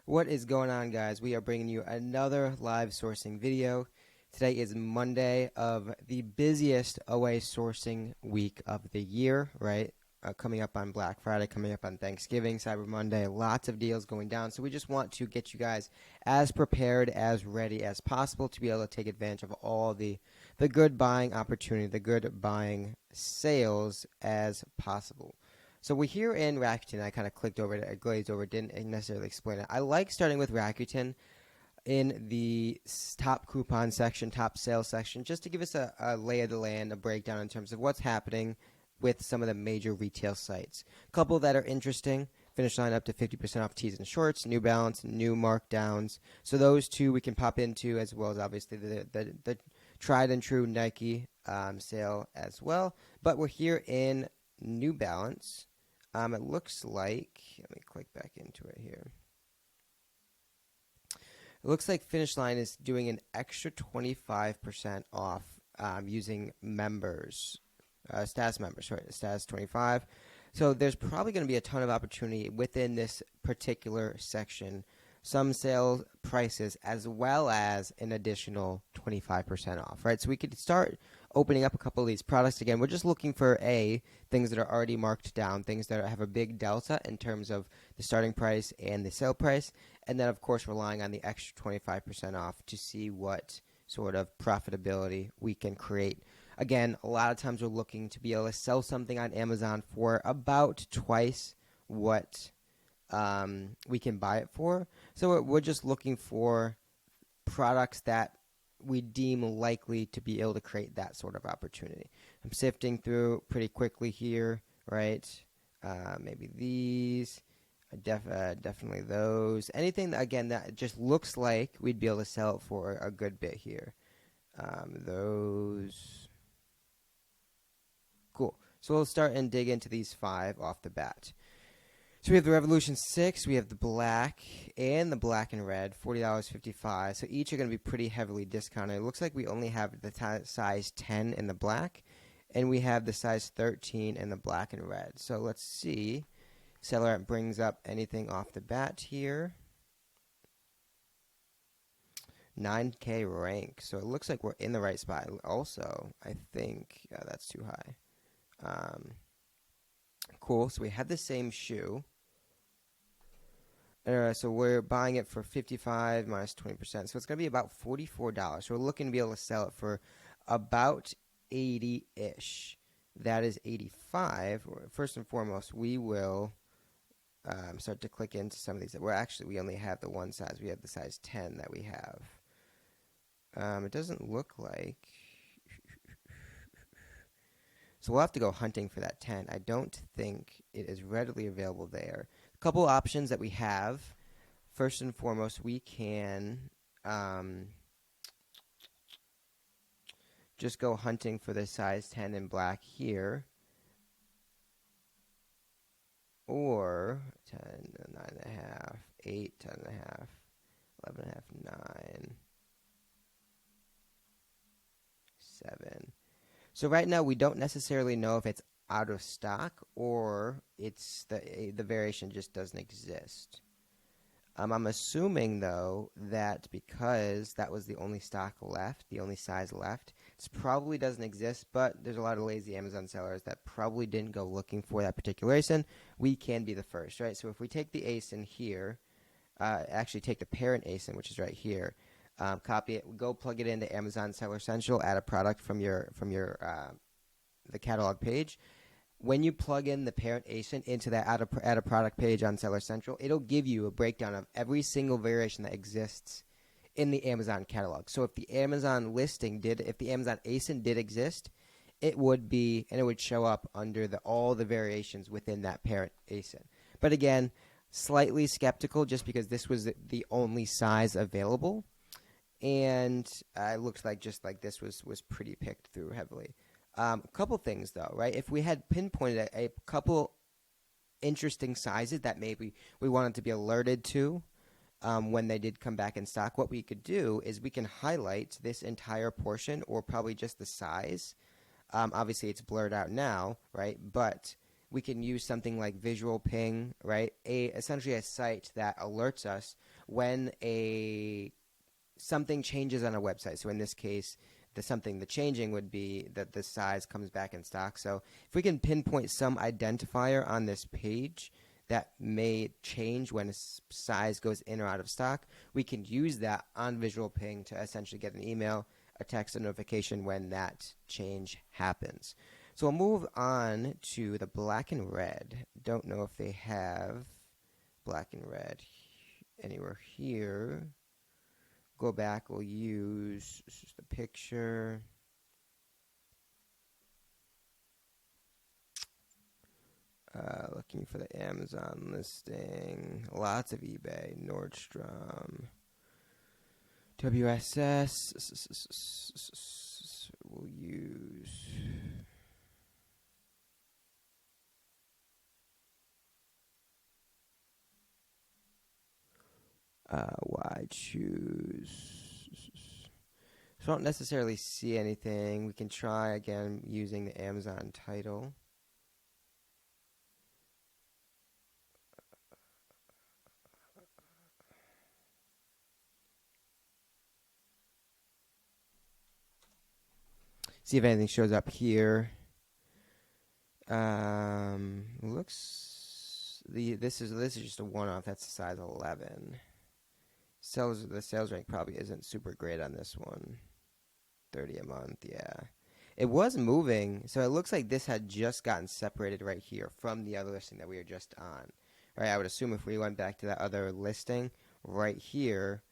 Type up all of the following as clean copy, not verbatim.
What is going on, guys? We are bringing you another live sourcing video. Today is Monday of the busiest OA sourcing week of the year, right? Coming up on Black Friday, coming up on Thanksgiving, Cyber Monday, lots of deals going down. So we just want to get you guys as prepared, as ready as possible to be able to take advantage of all the good buying opportunity, the good buying sales as possible. So we're here in Rakuten. I kind of clicked over it, I glazed over it, didn't necessarily explain it. I like starting with Rakuten in the top coupon section, top sales section, just to give us a lay of the land, a breakdown in terms of what's happening with some of the major retail sites. A couple that are interesting: Finish Line up to 50% off tees and shorts, New Balance, new markdowns. So those two we can pop into, as well as obviously the tried and true Nike sale as well. But we're here in New Balance. It looks like, let me click back into it here. It looks like Finish Line is doing an extra 25% off using members, status members, sorry, status 25. So there's probably going to be a ton of opportunity within this particular section. Some sale prices as well as an additional 25% off, right? So we could start opening up a couple of these products. Again, we're just looking for things that are already marked down, things that have a big delta in terms of the starting price and the sale price, and then of course relying on the extra 25% off to see what sort of profitability we can create. Again, a lot of times we're looking to be able to sell something on Amazon for about twice what we can buy it for. So we're just looking for products that we deem likely to be able to create that sort of opportunity. I'm sifting through pretty quickly here, right? Maybe these, definitely those. Anything that, again, that just looks like we'd be able to sell it for a good bit here. Those. Cool. So we'll start and dig into these 5 off the bat. So we have the Revolution 6, we have the black, and the black and red, $40.55. So each are going to be pretty heavily discounted. It looks like we only have the size 10 in the black, and we have the size 13 in the black and red. So let's see. Seller brings up anything off the bat here. 9K rank. So it looks like we're in the right spot. Also, I think that's too high. Cool. So we had the same shoe. So we're buying it for $55 minus 20%. So it's going to be about $44. So we're looking to be able to sell it for about $80-ish. That is $85. First and foremost, we will start to click into some of these. We only have the one size. We have the size 10 that we have. It doesn't look like. So we'll have to go hunting for that 10. I don't think it is readily available there. A couple options that we have. First and foremost, we can just go hunting for the size 10 in black here. Or 10, 9.5, 8, 10.5, 11.5, 9, 7. So right now we don't necessarily know if it's out of stock or it's the variation just doesn't exist. I'm assuming though that because that was the only stock left, the only size left, it probably doesn't exist, but there's a lot of lazy Amazon sellers that probably didn't go looking for that particular ASIN. We can be the first, right? So if we take the ASIN here, actually take the parent ASIN, which is right here, copy it, go plug it into Amazon Seller Central, add a product from the catalog page. When you plug in the parent ASIN into that add a product page on Seller Central, it'll give you a breakdown of every single variation that exists in the Amazon catalog. So if the Amazon if the Amazon ASIN did exist, it would be, and it would show up under all the variations within that parent ASIN. But again, slightly skeptical just because this was the only size available. And it looks like just like this was pretty picked through heavily. A couple things though, right? If we had pinpointed a couple interesting sizes that maybe we wanted to be alerted to when they did come back in stock, what we could do is we can highlight this entire portion or probably just the size. Obviously it's blurred out now, right? But we can use something like visual ping, right? Essentially a site that alerts us when something changes on a website. So in this case, the changing would be that the size comes back in stock. So if we can pinpoint some identifier on this page that may change when a size goes in or out of stock, we can use that on Visual Ping to essentially get an email, a text, a notification when that change happens. So we'll move on to the black and red. Don't know if they have black and red anywhere here. Go back, we'll use just a picture. Looking for the Amazon listing. Lots of eBay, Nordstrom, WSS. We'll use why choose. So I don't necessarily see anything. We can try again using the Amazon title. See if anything shows up here. This is just a one-off. That's a size 11. The sales rank probably isn't super great on this one. 30 a month, yeah. It was moving, so it looks like this had just gotten separated right here from the other listing that we were just on. Right, I would assume if we went back to that other listing right here,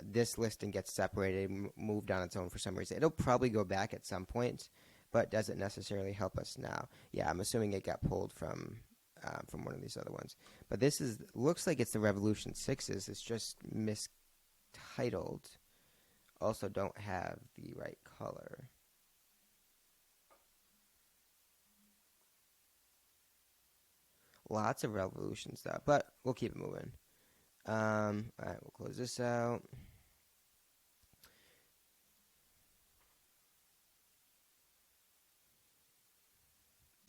this listing gets separated, moved on its own for some reason. It'll probably go back at some point, but doesn't necessarily help us now. Yeah, I'm assuming it got pulled from one of these other ones. But this looks like it's the Revolution 6s. It's just mistitled. Also don't have the right color. Lots of Revolution stuff, but we'll keep it moving. All right, we'll close this out.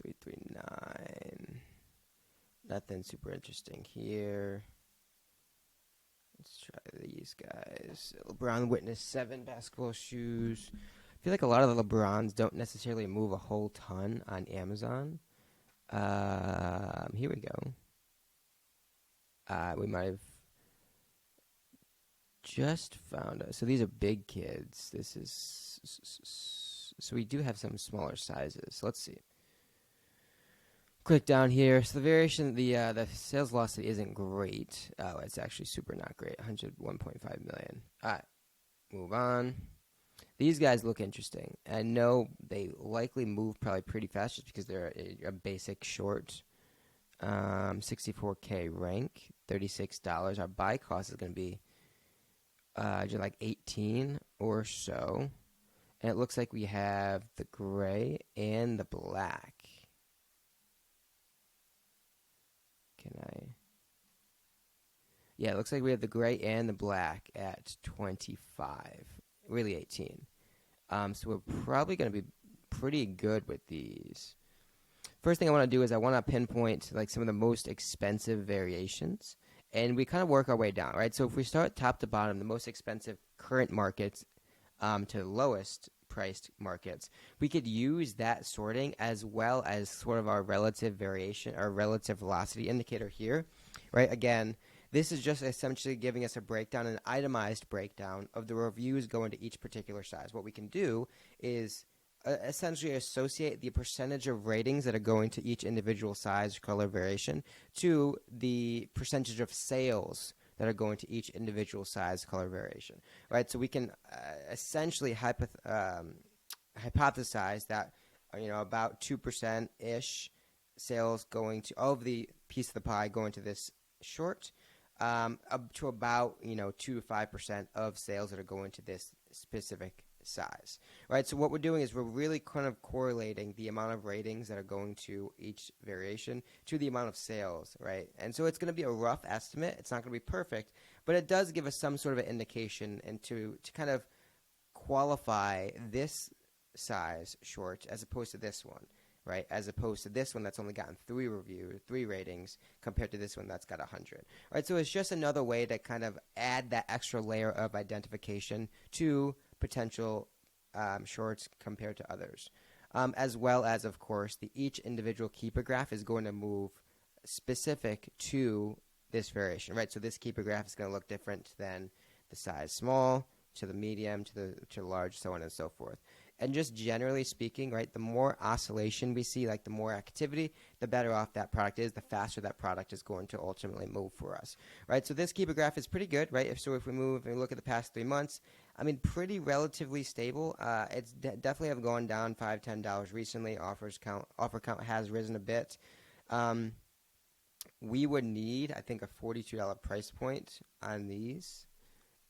$339. Nothing super interesting here. Let's try these guys. LeBron Witness 7 basketball shoes. I feel like a lot of the LeBrons don't necessarily move a whole ton on Amazon. Here we go. We might have just found us. So these are big kids. This is so we do have some smaller sizes. So let's see. Click down here. So the variation, the sales velocity isn't great. Oh, it's actually super not great. 101.5 million. All right, move on. These guys look interesting. I know they likely move probably pretty fast just because they're a basic short. 64K rank, $36. Our buy cost is going to be just like 18 or so. And it looks like we have the gray and the black. Yeah, it looks like we have the gray and the black at 25. Really 18. So we're probably going to be pretty good with these. First thing I want to do is I want to pinpoint like some of the most expensive variations, and we kind of work our way down, right? So if we start top to bottom, the most expensive current markets to the lowest priced markets, we could use that sorting as well as sort of our relative variation, our relative velocity indicator here, right? Again, this is just essentially giving us a breakdown, an itemized breakdown of the reviews going to each particular size. What we can do is essentially associate the percentage of ratings that are going to each individual size, color variation to the percentage of sales that are going to each individual size, color variation, right? So we can essentially hypothesize that about 2%-ish sales going to of the piece of the pie going to this short, up to about 2 to 5% of sales that are going to this specific size, right? So what we're doing is we're really kind of correlating the amount of ratings that are going to each variation to the amount of sales, right? And so it's going to be a rough estimate. It's not going to be perfect, but it does give us some sort of an indication and to kind of qualify this size short as opposed to this one. right? As opposed to this one that's only gotten 3 ratings compared to this one that's got 100, right? So it's just another way to kind of add that extra layer of identification to potential shorts compared to others. As well as, of course, each individual keeper graph is going to move specific to this variation, right? So this keeper graph is going to look different than the size small to the medium to the large, so on and so forth. And just generally speaking, right, the more oscillation we see, like the more activity, the better off that product is, the faster that product is going to ultimately move for us, right? So this keeper graph is pretty good, right? If we move and look at the past 3 months, I mean, pretty relatively stable. It's definitely have gone down $5, $10 recently. Offer count has risen a bit. We would need, I think, a $42 price point on these.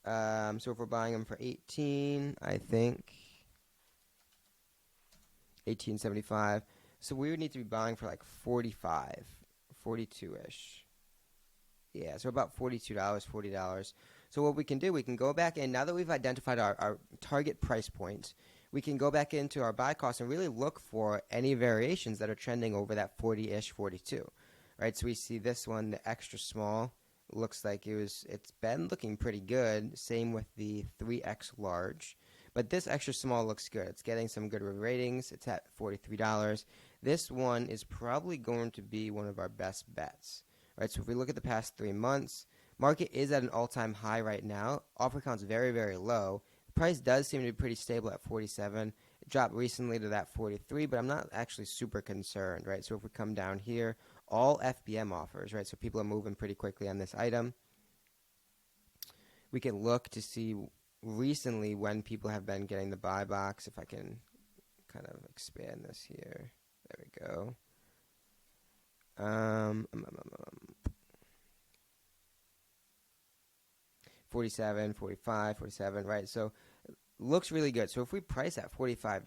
So if we're buying them for 18, I think $18.75. So we would need to be buying for like 45, 42-ish. Yeah, so about $42, $40. So what we can do, we can go back in, now that we've identified our target price point, we can go back into our buy cost and really look for any variations that are trending over that 40-ish, 42. Right, so we see this one, the extra small, looks like it's been looking pretty good. Same with the 3X large. But this extra small looks good. It's getting some good ratings. It's at $43. This one is probably going to be one of our best bets. Right, so if we look at the past 3 months, market is at an all-time high right now. Offer count's very, very low. The price does seem to be pretty stable at 47. It dropped recently to that 43, but I'm not actually super concerned, right? So if we come down here, all FBM offers, right? So people are moving pretty quickly on this item. We can look to see recently when people have been getting the buy box. If I can kind of expand this here. There we go. 47, 45, 47, right? So looks really good. So if we price at $45,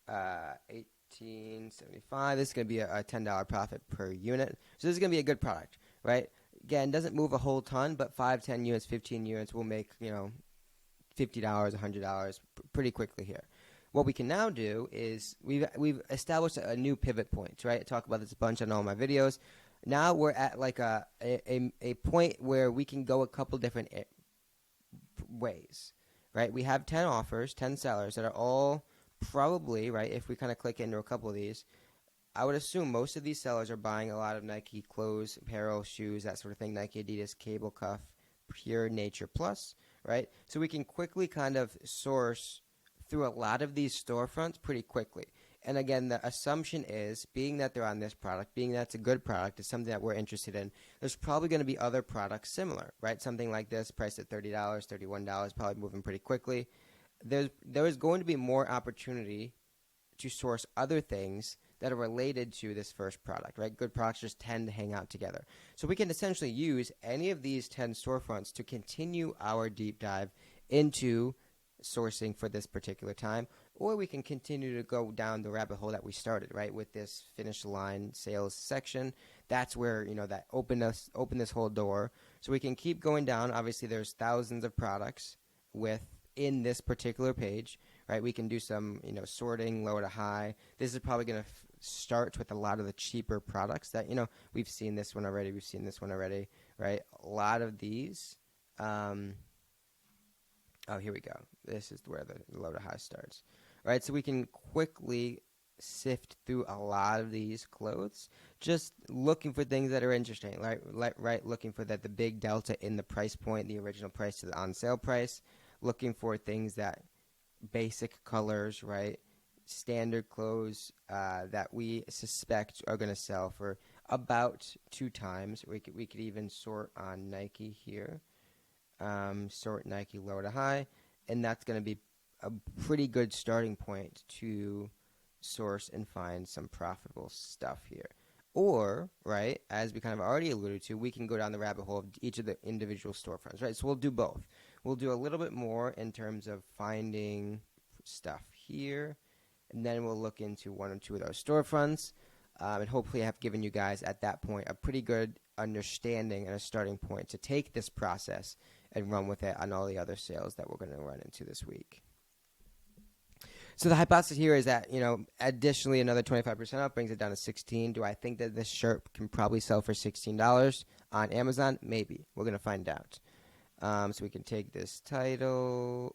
$18.75. This is going to be a $10 profit per unit. So this is going to be a good product, right? Again, doesn't move a whole ton, but 5, 10 units, 15 units will make, $50, $100 pretty quickly here. What we can now do is we've established a new pivot point, right? I talk about this a bunch on all my videos. Now we're at like a point where we can go a couple different ways, right? We have 10 offers, 10 sellers that are all probably, right, if we kind of click into a couple of these, I would assume most of these sellers are buying a lot of Nike clothes, apparel, shoes, that sort of thing, Nike, Adidas, Cable Cuff, Pure Nature Plus, right? So we can quickly kind of source through a lot of these storefronts pretty quickly. And again, the assumption is, being that they're on this product, being that it's a good product, it's something that we're interested in, there's probably going to be other products similar, right? Something like this, priced at $30, $31, probably moving pretty quickly. There is going to be more opportunity to source other things that are related to this first product, right? Good products just tend to hang out together. So we can essentially use any of these 10 storefronts to continue our deep dive into sourcing for this particular time, or we can continue to go down the rabbit hole that we started, right, with this finish line sales section. That's where, that open this whole door. So we can keep going down. Obviously, there's thousands of products within this particular page, right? We can do some, sorting low to high. This is probably going to start with a lot of the cheaper products that, we've seen this one already. We've seen this one already, right? A lot of these. Oh, here we go. This is where the low to high starts. All right, so we can quickly sift through a lot of these clothes, just looking for things that are interesting, right? Looking for the big delta in the price point, the original price to the on sale price, looking for things that basic colors, right? Standard clothes that we suspect are going to sell for about 2 times. We could even sort on Nike here. Sort Nike low to high, and that's going to be a pretty good starting point to source and find some profitable stuff here. Or, right, as we kind of already alluded to, we can go down the rabbit hole of each of the individual storefronts, right? So we'll do both. We'll do a little bit more in terms of finding stuff here, and then we'll look into 1 or 2 of those storefronts, and hopefully I have given you guys at that point a pretty good understanding and a starting point to take this process and run with it on all the other sales that we're going to run into this week. So the hypothesis here is that, additionally another 25% up brings it down to 16. Do I think that this shirt can probably sell for $16 on Amazon? Maybe. We're going to find out. So we can take this title.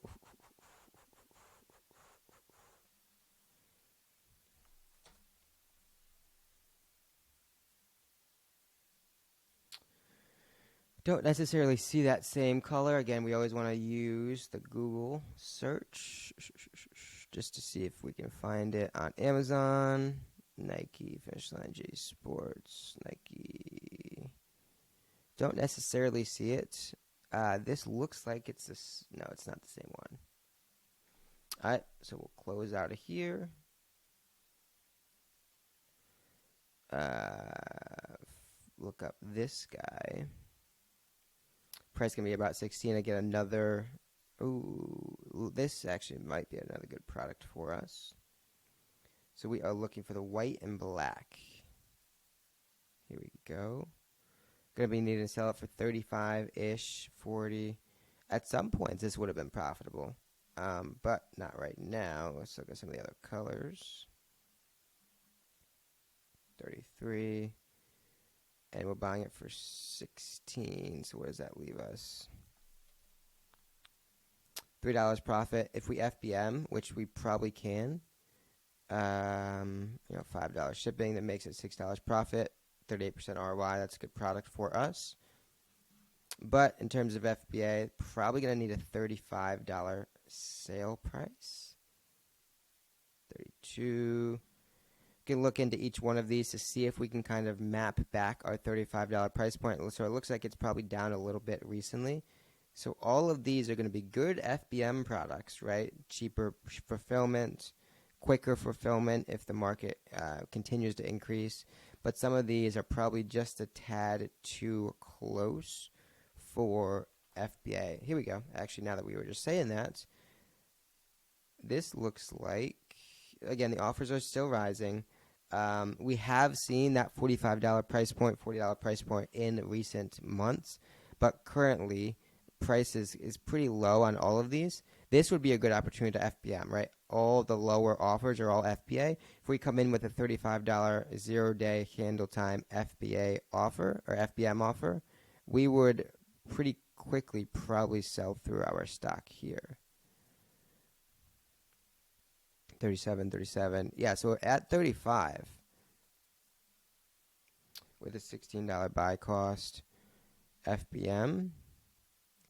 Don't necessarily see that same color. Again, we always want to use the Google search just to see if we can find it on Amazon. Nike, Finish Line, J Sports, Nike. Don't necessarily see it. This looks like it's this. No, it's not the same one. All right, so we'll close out of here. Look up this guy. Price gonna be about 16. I get another. Ooh, this actually might be another good product for us. So we are looking for the white and black. Here we go. Gonna be needing to sell it for 35-ish, 40. At some points, this would have been profitable, but not right now. Let's look at some of the other colors. 33. And we're buying it for 16. So where does that leave us? $3 profit. If we FBM, which we probably can, $5 shipping, that makes it $6 profit, 38% ROI. That's a good product for us. But in terms of FBA, probably going to need a $35 sale price. 32. Can look into each one of these to see if we can kind of map back our $35 price point. So it looks like it's probably down a little bit recently. So all of these are going to be good FBM products, right? Cheaper fulfillment, quicker fulfillment if the market continues to increase. But some of these are probably just a tad too close for FBA. Here we go. Actually, now that we were just saying that, this looks like, again, the offers are still rising. We have seen that $45 price point, $40 price point in recent months, but currently price is pretty low on all of these. This would be a good opportunity to FBM, right? All the lower offers are all FBA. If we come in with a $35 0-day handle time FBA offer or FBM offer, we would pretty quickly probably sell through our stock here. 37. Yeah, so at 35 with a $16 buy cost, FBM,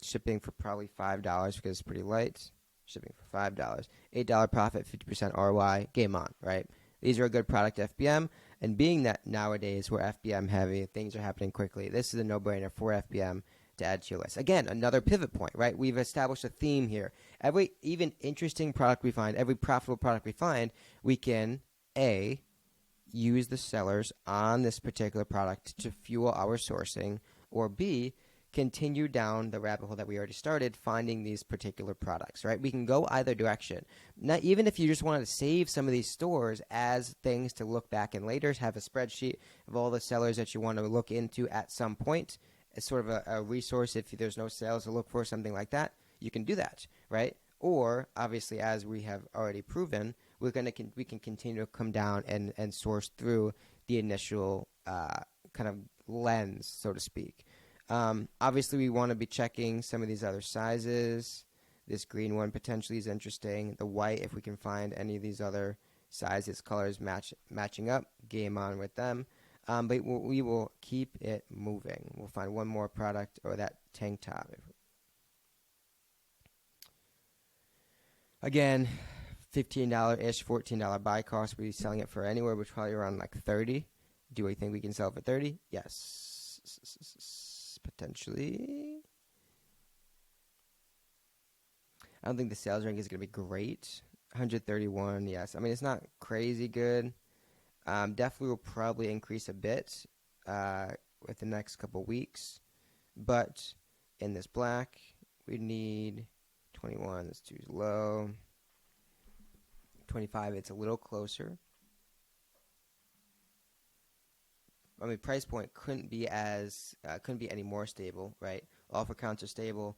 shipping for probably $5 because it's pretty light. Shipping for $5. $8 profit, 50% ROI, game on, right? These are a good product FBM, and being that nowadays we're FBM heavy, things are happening quickly, this is a no-brainer for FBM to add to your list. Again, another pivot point, right? We've established a theme here. Every even interesting product we find, every profitable product we find, we can A, use the sellers on this particular product to fuel our sourcing, or B, continue down the rabbit hole that we already started, finding these particular products, right? We can go either direction. Now, even if you just wanted to save some of these stores as things to look back in later, have a spreadsheet of all the sellers that you want to look into at some point, as sort of a resource if there's no sales to look for, something like that, you can do that, right? Or, obviously, as we have already proven, we can continue to come down and source through the initial kind of lens, so to speak. Obviously, we want to be checking some of these other sizes. This green one potentially is interesting. The white, if we can find any of these other sizes, colors matching up, game on with them. But we will keep it moving. We'll find one more product, or that tank top. Again, $15-ish, $14 buy cost. We'll be selling it for anywhere, which probably around like 30. Do we think we can sell it for 30? Yes, potentially. I don't think the sales rank is going to be great. 131, yes. I mean, it's not crazy good. Definitely will probably increase a bit with the next couple weeks. But in this black, we need 21. That's too low. 25, it's a little closer. I mean, price point couldn't be any more stable, right? Offer counts are stable.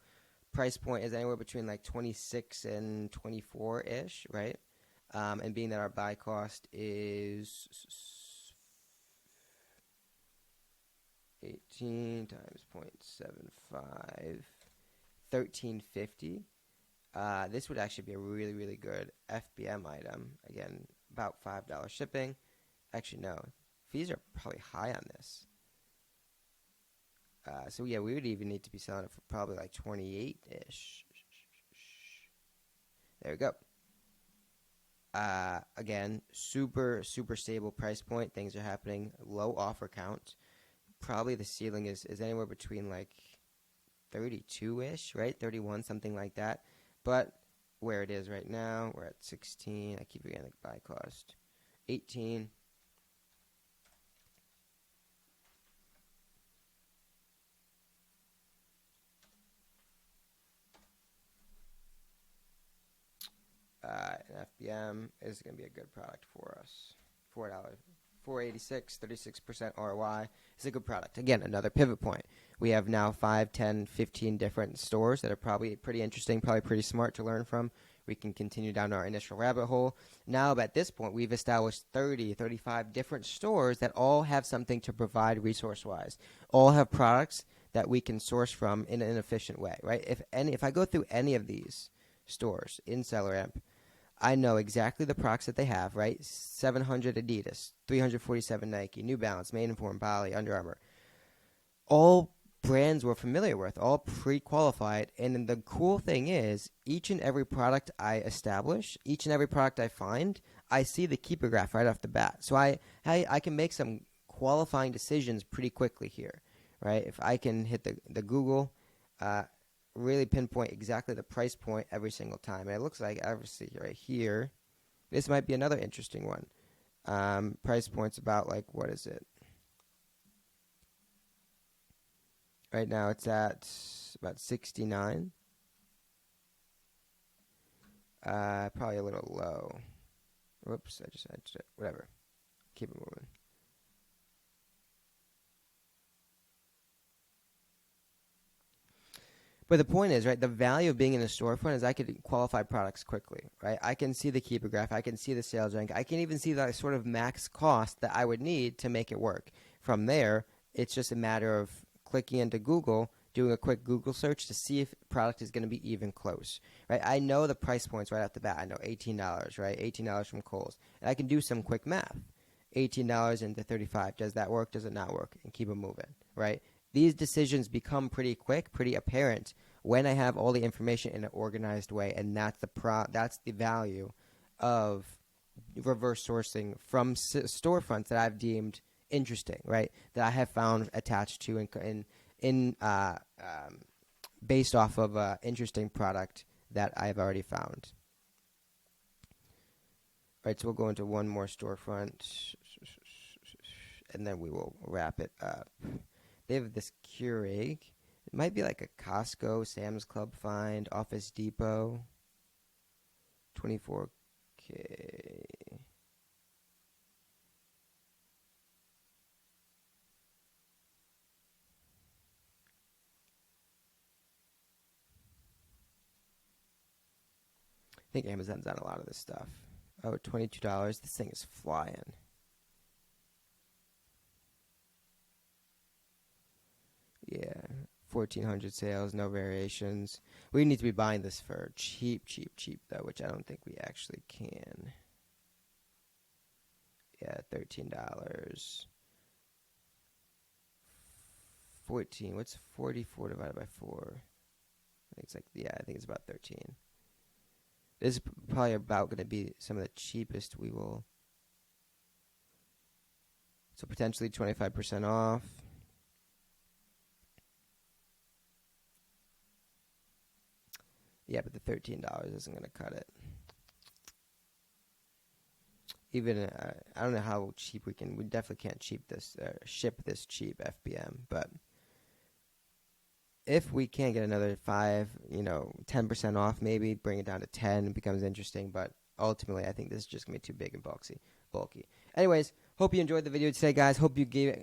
Price point is anywhere between like 26 and 24-ish, right? And being that our buy cost is 18 times 0.75, 1350. This would actually be a really, really good FBM item. Again, about $5 shipping. Actually, no. Fees are probably high on this. So, yeah, we would even need to be selling it for probably like 28-ish. There we go. Again, super, super stable price point. Things are happening. Low offer count. Probably the ceiling is anywhere between like 32-ish, right? 31, something like that. But where it is right now, we're at 16. I keep forgetting the buy cost. 18. An FBM is going to be a good product for us. $4, $4.86, 36% ROI. It's a good product. Again, another pivot point. We have now 5, 10, 15 different stores that are probably pretty interesting, probably pretty smart to learn from. We can continue down our initial rabbit hole. Now, at this point, we've established 30, 35 different stores that all have something to provide resource-wise. All have products that we can source from in an efficient way, right? If I go through any of these stores in SellerAmp, I know exactly the products that they have, right? 700 Adidas, 347 Nike, New Balance, Maidenform, Bali, Under Armour. All brands we're familiar with, all pre-qualified. And the cool thing is, each and every product I establish, each and every product I find, I see the keeper graph right off the bat. So I can make some qualifying decisions pretty quickly here, right? If I can hit the Google, really pinpoint exactly the price point every single time. And it looks like, obviously, right here, this might be another interesting one. Price point's about, like, what is it? Right now it's at about 69. Probably a little low. Whoops, I just edged it. Whatever. Keep it moving. But the point is, right, the value of being in a storefront is I could qualify products quickly, right? I can see the keeper graph. I can see the sales rank. I can even see the sort of max cost that I would need to make it work. From there, it's just a matter of clicking into Google, doing a quick Google search to see if product is going to be even close, right? I know the price points right off the bat. I know $18, right? $18 from Kohl's. And I can do some quick math. $18 into 35. Does that work? Does it not work? And keep it moving, right? These decisions become pretty quick, pretty apparent when I have all the information in an organized way, and that's the value of reverse sourcing from storefronts that I've deemed interesting, right? That I have found attached to based off of an interesting product that I have already found. All right, so we'll go into one more storefront, and then we will wrap it up. They have this Keurig. It might be like a Costco, Sam's Club find, Office Depot. 24K. I think Amazon's on a lot of this stuff. Oh, $22. This thing is flying. Yeah, 1,400 sales, no variations. We need to be buying this for cheap, though, which I don't think we actually can. Yeah, $13. 14. What's 44 divided by 4? I think it's like, yeah, I think it's about 13. This is probably about going to be some of the cheapest we will. So potentially 25% off. Yeah, but the $13 isn't going to cut it. Even I don't know how cheap we can. We definitely can't ship this cheap FBM. But if we can get another 10% off, maybe bring it down to 10, it becomes interesting. But ultimately, I think this is just gonna be too big and bulky. Anyways, hope you enjoyed the video today, guys. Hope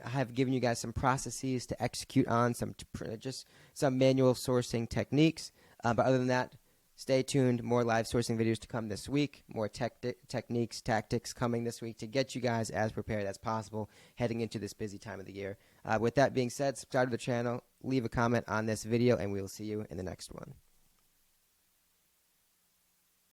have given you guys some processes to execute on, just some manual sourcing techniques. But other than that, Stay tuned. More live sourcing videos to come this week. More techniques, tactics coming this week to get you guys as prepared as possible heading into this busy time of the year. With that being said, subscribe to the channel, leave a comment on this video, and we will see you in the next one.